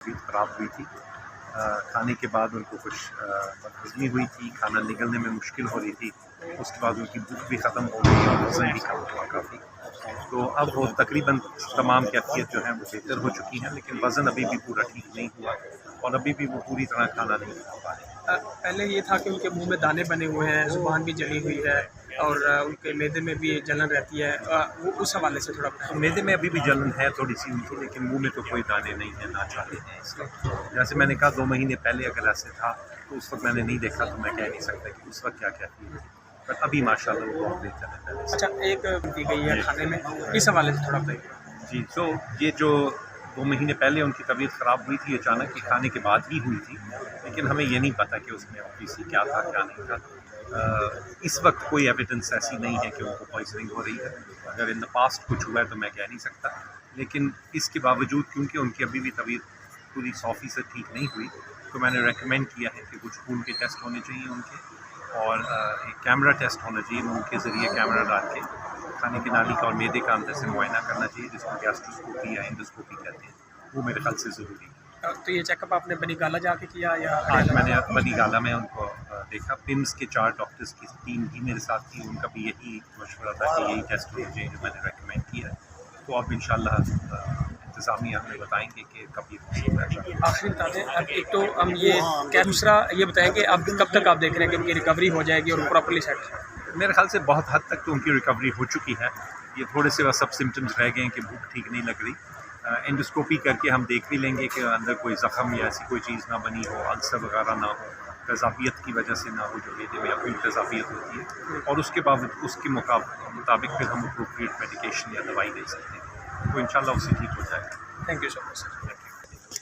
तबीयत ख़राब हुई थी। खाने के बाद उनको कुछ बदहज़मी हुई थी, खाना निगलने में मुश्किल हो रही थी। उसके बाद उनकी भूख भी ख़त्म हो गई और वज़न भी कम हुआ काफ़ी। तो अब वो तकरीबन तमाम कैफियत जो है वो बेहतर हो चुकी हैं, लेकिन वज़न अभी भी पूरा ठीक नहीं हुआ और अभी भी वो पूरी तरह खाना नहीं खा पा रहे। पहले ये था कि उनके मुंह में दाने बने हुए हैं, ज़ुबान भी जली हुई है और उनके मैदे में भी जलन रहती है, वो उस हवाले से थोड़ा बताएं। मैदे में अभी भी जलन है थोड़ी सी उनकी, लेकिन मुंह में तो कोई दाने नहीं है, ना चाहते हैं इस वक्त। जैसे मैंने कहा 2 महीने पहले अगर ऐसे था तो उस वक्त मैंने नहीं देखा, तो मैं कह नहीं सकता कि उस वक्त क्या क्या थी, पर अभी माशाल्लाह वो बहुत बेहतर है पहले से। अच्छा, एक दी गई है खाने में, इस हवाले से थोड़ा बताइए। जी, तो ये जो 2 महीने पहले उनकी तबीयत ख़राब हुई थी अचानक, कि खाने के बाद ही हुई थी, लेकिन हमें ये नहीं पता कि उसमें ऑब्वियसली क्या था क्या नहीं था। इस वक्त कोई एविडेंस ऐसी नहीं है कि उनको पॉइजनिंग हो रही है। अगर इन द पास्ट कुछ हुआ है तो मैं कह नहीं सकता, लेकिन इसके बावजूद क्योंकि उनकी अभी भी तबीयत पूरी 100% ठीक नहीं हुई, तो मैंने रेकमेंड किया है कि कुछ खून के टेस्ट होने चाहिए उनके, और एक कैमरा टेस्ट होना चाहिए, मुंह के ज़रिए कैमरा डाल के खाने की नाली का और मैदे का अंदर से मुआयना करना चाहिए, जिसको गैस्ट्रोस्कोपी या एंडोस्कोपी कहते हैं। वो मेरे ख्याल से ज़रूरी है। तो ये चेकअप आपने बनी गाला जाके किया या आज मैंने बनी गाला में उनको देखा। पिम्स के 4 डॉक्टर्स की टीम भी मेरे साथ थी, उनका भी यही मशवरा था कि यही टेस्ट होना चाहिए जो मैंने रेकमेंड किया है। तो अब इंशाल्लाह इंतज़ामिया हमें बताएंगे कि कब ये पॉसिबल है। आखिरी बता दें, अब एक तो हम ये क्या, दूसरा ये बताएं कि अब कब तक आप देख रहे हैं कि उनकी रिकवरी हो जाएगी और प्रॉपर्ली सेट? मेरे ख्याल से बहुत हद तक तो उनकी रिकवरी हो चुकी है। ये थोड़े से बस सब सिम्टम्स रह गए हैं कि भूख ठीक नहीं लग रही। एंडोस्कोपी करके हम देख भी लेंगे कि अंदर कोई ज़ख़म या ऐसी कोई चीज़ ना बनी हो, अल्सर वगैरह ना हो, तेज़ाबियत की वजह से ना हो, जो मैदे में अपनी तेज़ाबियत होती है, और उसके मुताबिक फिर हम अप्रोप्रिएट मेडिकेशन या दवाई दे सकते हैं। तो इंशाल्लाह उससे ठीक हो जाएगा। Thank you so much sir.